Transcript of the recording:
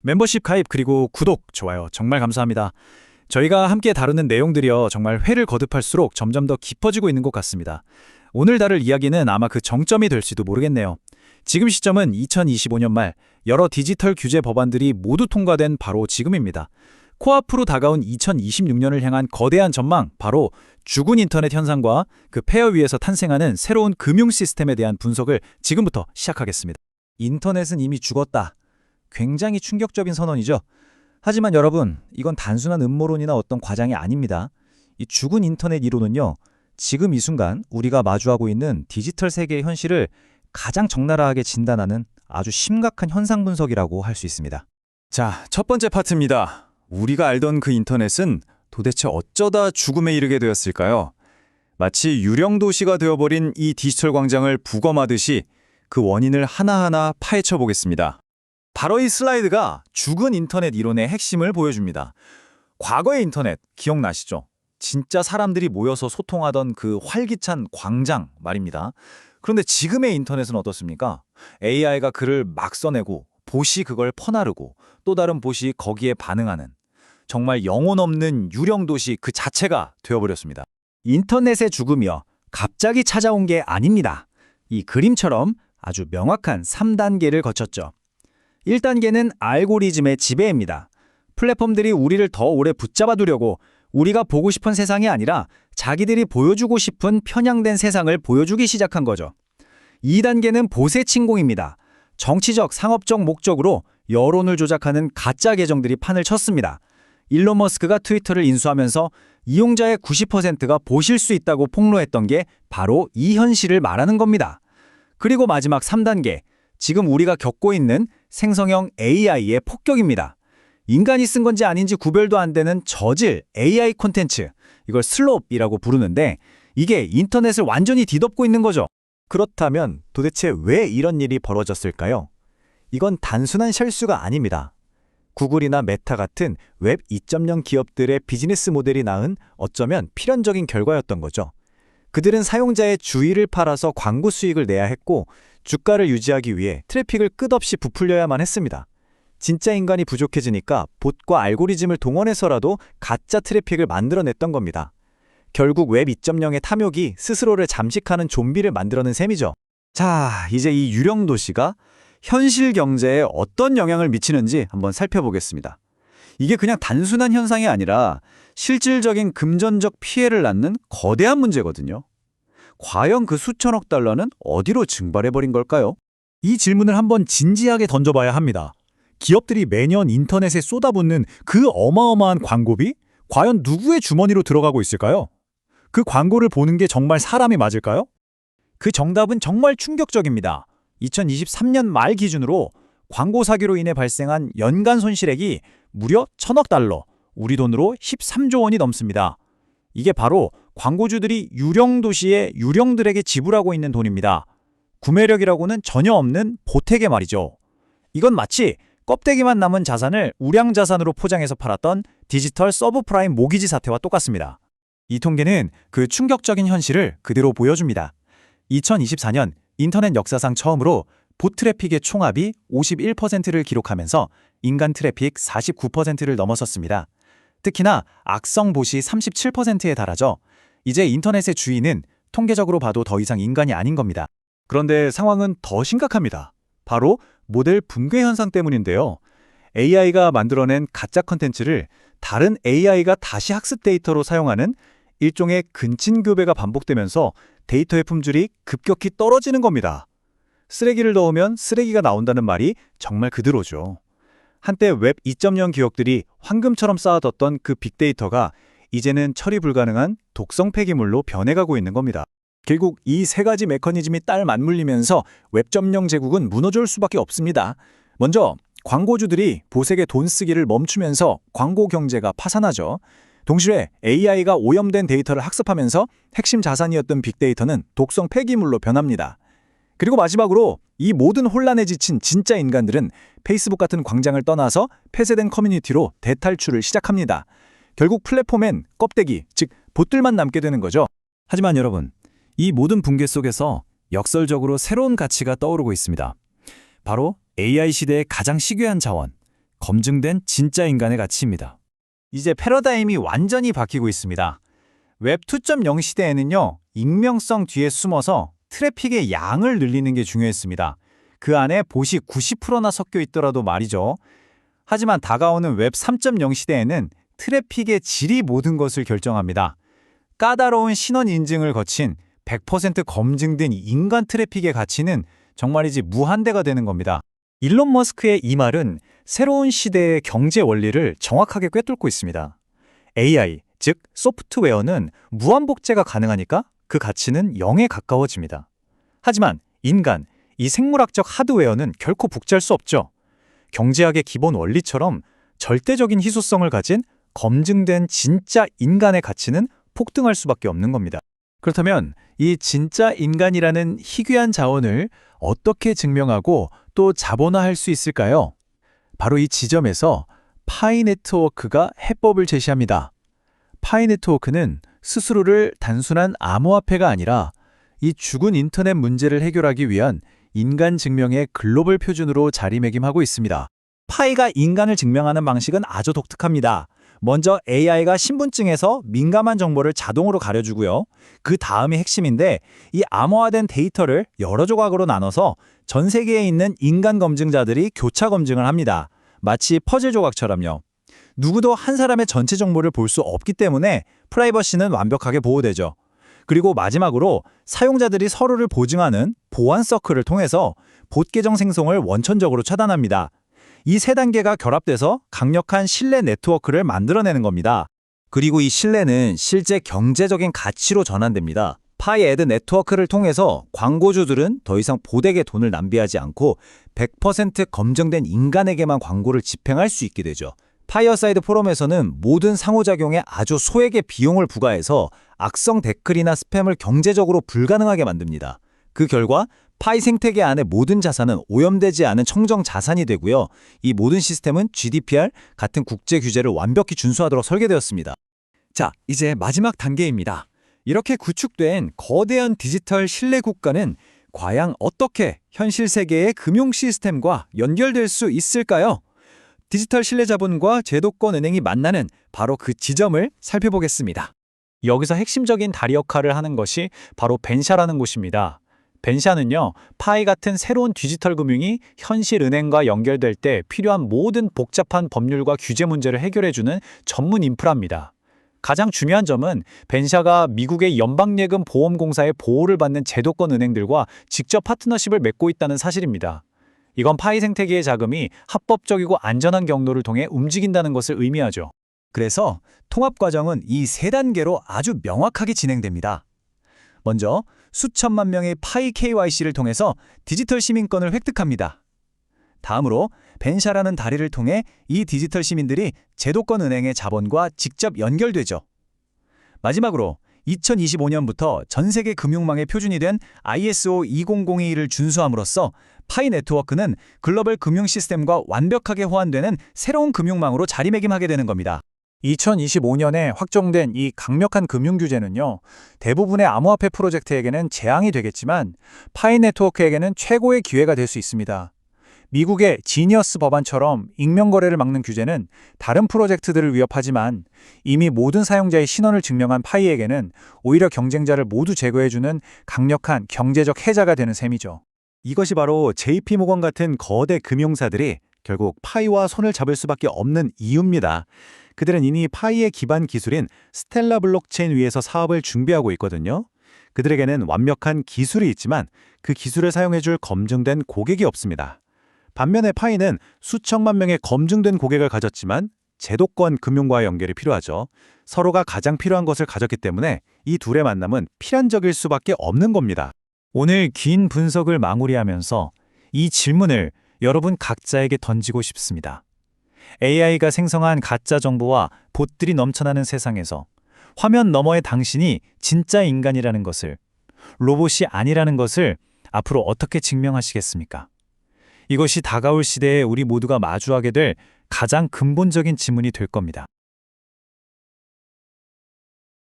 멤버십 가입 그리고 구독, 좋아요 정말 감사합니다. 저희가 함께 다루는 내용들이요 정말 회를 거듭할수록 점점 더 깊어지고 있는 것 같습니다. 오늘 다룰 이야기는 아마 그 정점이 될지도 모르겠네요. 지금 시점은 2025년 말 여러 디지털 규제 법안들이 모두 통과된 바로 지금입니다. 코앞으로 다가온 2026년을 향한 거대한 전망, 바로 죽은 인터넷 현상과 그 폐허 위에서 탄생하는 새로운 금융 시스템에 대한 분석을 지금부터 시작하겠습니다. 인터넷은 이미 죽었다. 굉장히 충격적인 선언이죠. 하지만 여러분, 이건 단순한 음모론이나 어떤 과장이 아닙니다. 이 죽은 인터넷 이론은요, 지금 이 순간 우리가 마주하고 있는 디지털 세계의 현실을 가장 적나라하게 진단하는 아주 심각한 현상 분석이라고 할 수 있습니다. 자, 첫 번째 파트입니다. 우리가 알던 그 인터넷은 도대체 어쩌다 죽음에 이르게 되었을까요? 마치 유령 도시가 되어버린 이 디지털 광장을 부검하듯이 그 원인을 하나하나 파헤쳐 보겠습니다. 바로 이 슬라이드가 죽은 인터넷 이론의 핵심을 보여줍니다. 과거의 인터넷 기억나시죠? 진짜 사람들이 모여서 소통하던 그 활기찬 광장 말입니다. 그런데 지금의 인터넷은 어떻습니까? AI가 글을 막 써내고 봇이 그걸 퍼나르고 또 다른 봇이 거기에 반응하는 정말 영혼 없는 유령 도시 그 자체가 되어버렸습니다. 인터넷의 죽음이요, 갑자기 찾아온 게 아닙니다. 이 그림처럼 아주 명확한 3단계를 거쳤죠. 1단계는 알고리즘의 지배입니다. 플랫폼들이 우리를 더 오래 붙잡아두려고 우리가 보고 싶은 세상이 아니라 자기들이 보여주고 싶은 편향된 세상을 보여주기 시작한 거죠. 2단계는 보세 침공입니다. 정치적, 상업적 목적으로 여론을 조작하는 가짜 계정들이 판을 쳤습니다. 일론 머스크가 트위터를 인수하면서 이용자의 90%가 보실 수 있다고 폭로했던 게 바로 이 현실을 말하는 겁니다. 그리고 마지막 3단계, 지금 우리가 겪고 있는 생성형 AI의 폭격입니다. 인간이 쓴 건지 아닌지 구별도 안 되는 저질 AI 콘텐츠, 이걸 슬롭이라고 부르는데 이게 인터넷을 완전히 뒤덮고 있는 거죠. 그렇다면 도대체 왜 이런 일이 벌어졌을까요? 이건 단순한 실수가 아닙니다. 구글이나 메타 같은 웹 2.0 기업들의 비즈니스 모델이 낳은 어쩌면 필연적인 결과였던 거죠. 그들은 사용자의 주의를 팔아서 광고 수익을 내야 했고 주가를 유지하기 위해 트래픽을 끝없이 부풀려야만 했습니다. 진짜 인간이 부족해지니까 봇과 알고리즘을 동원해서라도 가짜 트래픽을 만들어냈던 겁니다. 결국 웹 2.0의 탐욕이 스스로를 잠식하는 좀비를 만들어낸 셈이죠. 자, 이제 이 유령 도시가 현실 경제에 어떤 영향을 미치는지 한번 살펴보겠습니다. 이게 그냥 단순한 현상이 아니라 실질적인 금전적 피해를 낳는 거대한 문제거든요. 과연 그 수천억 달러는 어디로 증발해버린 걸까요? 이 질문을 한번 진지하게 던져봐야 합니다. 기업들이 매년 인터넷에 쏟아붓는 그 어마어마한 광고비? 과연 누구의 주머니로 들어가고 있을까요? 그 광고를 보는 게 정말 사람이 맞을까요? 그 정답은 정말 충격적입니다. 2023년 말 기준으로 광고 사기로 인해 발생한 연간 손실액이 무려 1,000억 달러, 우리 돈으로 13조 원이 넘습니다. 이게 바로 광고주들이 유령 도시의 유령들에게 지불하고 있는 돈입니다. 구매력이라고는 전혀 없는 보태개 말이죠. 이건 마치 껍데기만 남은 자산을 우량자산으로 포장해서 팔았던 디지털 서브프라임 모기지 사태와 똑같습니다. 이 통계는 그 충격적인 현실을 그대로 보여줍니다. 2024년 인터넷 역사상 처음으로 봇 트래픽의 총합이 51%를 기록하면서 인간 트래픽 49%를 넘어섰습니다. 특히나 악성 봇이 37%에 달하죠. 이제 인터넷의 주인은 통계적으로 봐도 더 이상 인간이 아닌 겁니다. 그런데 상황은 더 심각합니다. 바로 모델 붕괴 현상 때문인데요. AI가 만들어낸 가짜 컨텐츠를 다른 AI가 다시 학습 데이터로 사용하는 일종의 근친교배가 반복되면서 데이터의 품질이 급격히 떨어지는 겁니다. 쓰레기를 넣으면 쓰레기가 나온다는 말이 정말 그대로죠. 한때 웹 2.0 기업들이 황금처럼 쌓아뒀던 그 빅데이터가 이제는 처리 불가능한 독성 폐기물로 변해가고 있는 겁니다. 결국 이 세 가지 메커니즘이 딸 맞물리면서 웹.0 제국은 무너질 수밖에 없습니다. 먼저 광고주들이 보색의 돈 쓰기를 멈추면서 광고 경제가 파산하죠. 동시에 AI가 오염된 데이터를 학습하면서 핵심 자산이었던 빅데이터는 독성 폐기물로 변합니다. 그리고 마지막으로 이 모든 혼란에 지친 진짜 인간들은 페이스북 같은 광장을 떠나서 폐쇄된 커뮤니티로 대탈출을 시작합니다. 결국 플랫폼엔 껍데기, 즉 봇들만 남게 되는 거죠. 하지만 여러분, 이 모든 붕괴 속에서 역설적으로 새로운 가치가 떠오르고 있습니다. 바로 AI 시대의 가장 시괴한 자원, 검증된 진짜 인간의 가치입니다. 이제 패러다임이 완전히 바뀌고 있습니다. 웹 2.0 시대에는요, 익명성 뒤에 숨어서 트래픽의 양을 늘리는 게 중요했습니다. 그 안에 봇이 90%나 섞여 있더라도 말이죠. 하지만 다가오는 웹 3.0 시대에는 트래픽의 질이 모든 것을 결정합니다. 까다로운 신원 인증을 거친 100% 검증된 인간 트래픽의 가치는 정말이지 무한대가 되는 겁니다. 일론 머스크의 이 말은 새로운 시대의 경제 원리를 정확하게 꿰뚫고 있습니다. AI, 즉 소프트웨어는 무한복제가 가능하니까 그 가치는 0에 가까워집니다. 하지만 인간, 이 생물학적 하드웨어는 결코 복제할 수 없죠. 경제학의 기본 원리처럼 절대적인 희소성을 가진 검증된 진짜 인간의 가치는 폭등할 수밖에 없는 겁니다. 그렇다면 이 진짜 인간이라는 희귀한 자원을 어떻게 증명하고 또 자본화할 수 있을까요? 바로 이 지점에서 파이 네트워크가 해법을 제시합니다. 파이 네트워크는 스스로를 단순한 암호화폐가 아니라 이 죽은 인터넷 문제를 해결하기 위한 인간 증명의 글로벌 표준으로 자리매김하고 있습니다. 파이가 인간을 증명하는 방식은 아주 독특합니다. 먼저 AI가 신분증에서 민감한 정보를 자동으로 가려주고요. 그 다음이 핵심인데 이 암호화된 데이터를 여러 조각으로 나눠서 전 세계에 있는 인간 검증자들이 교차 검증을 합니다. 마치 퍼즐 조각처럼요. 누구도 한 사람의 전체 정보를 볼 수 없기 때문에 프라이버시는 완벽하게 보호되죠. 그리고 마지막으로 사용자들이 서로를 보증하는 보안 서클을 통해서 봇 계정 생성을 원천적으로 차단합니다. 이 세 단계가 결합돼서 강력한 신뢰 네트워크를 만들어내는 겁니다. 그리고 이 신뢰는 실제 경제적인 가치로 전환됩니다. 파이 애드 네트워크를 통해서 광고주들은 더 이상 봇에게 돈을 낭비하지 않고 100% 검증된 인간에게만 광고를 집행할 수 있게 되죠. 파이어사이드 포럼에서는 모든 상호작용에 아주 소액의 비용을 부과해서 악성 댓글이나 스팸을 경제적으로 불가능하게 만듭니다. 그 결과 파이 생태계 안의 모든 자산은 오염되지 않은 청정 자산이 되고요. 이 모든 시스템은 GDPR 같은 국제 규제를 완벽히 준수하도록 설계되었습니다. 자, 이제 마지막 단계입니다. 이렇게 구축된 거대한 디지털 신뢰 국가는 과연 어떻게 현실 세계의 금융 시스템과 연결될 수 있을까요? 디지털 신뢰 자본과 제도권 은행이 만나는 바로 그 지점을 살펴보겠습니다. 여기서 핵심적인 다리 역할을 하는 것이 바로 벤샤라는 곳입니다. 벤샤는요, 파이 같은 새로운 디지털 금융이 현실 은행과 연결될 때 필요한 모든 복잡한 법률과 규제 문제를 해결해주는 전문 인프라입니다. 가장 중요한 점은 벤샤가 미국의 연방예금 보험공사의 보호를 받는 제도권 은행들과 직접 파트너십을 맺고 있다는 사실입니다. 이건 파이 생태계의 자금이 합법적이고 안전한 경로를 통해 움직인다는 것을 의미하죠. 그래서 통합 과정은 이 세 단계로 아주 명확하게 진행됩니다. 먼저 수천만 명의 파이 KYC를 통해서 디지털 시민권을 획득합니다. 다음으로 벤샤라는 다리를 통해 이 디지털 시민들이 제도권 은행의 자본과 직접 연결되죠. 마지막으로 2025년부터 전 세계 금융망의 표준이 된 ISO 20021을 준수함으로써 파이 네트워크는 글로벌 금융 시스템과 완벽하게 호환되는 새로운 금융망으로 자리매김하게 되는 겁니다. 2025년에 확정된 이 강력한 금융 규제는요, 대부분의 암호화폐 프로젝트에게는 재앙이 되겠지만 파이 네트워크에게는 최고의 기회가 될 수 있습니다. 미국의 지니어스 법안처럼 익명 거래를 막는 규제는 다른 프로젝트들을 위협하지만 이미 모든 사용자의 신원을 증명한 파이에게는 오히려 경쟁자를 모두 제거해주는 강력한 경제적 해자가 되는 셈이죠. 이것이 바로 JP모건 같은 거대 금융사들이 결국 파이와 손을 잡을 수밖에 없는 이유입니다. 그들은 이미 파이의 기반 기술인 스텔라 블록체인 위에서 사업을 준비하고 있거든요. 그들에게는 완벽한 기술이 있지만 그 기술을 사용해줄 검증된 고객이 없습니다. 반면에 파이는 수천만 명의 검증된 고객을 가졌지만 제도권 금융과의 연결이 필요하죠. 서로가 가장 필요한 것을 가졌기 때문에 이 둘의 만남은 필연적일 수밖에 없는 겁니다. 오늘 긴 분석을 마무리하면서 이 질문을 여러분 각자에게 던지고 싶습니다. AI가 생성한 가짜 정보와 봇들이 넘쳐나는 세상에서 화면 너머의 당신이 진짜 인간이라는 것을, 로봇이 아니라는 것을 앞으로 어떻게 증명하시겠습니까? 이것이 다가올 시대에 우리 모두가 마주하게 될 가장 근본적인 질문이 될 겁니다.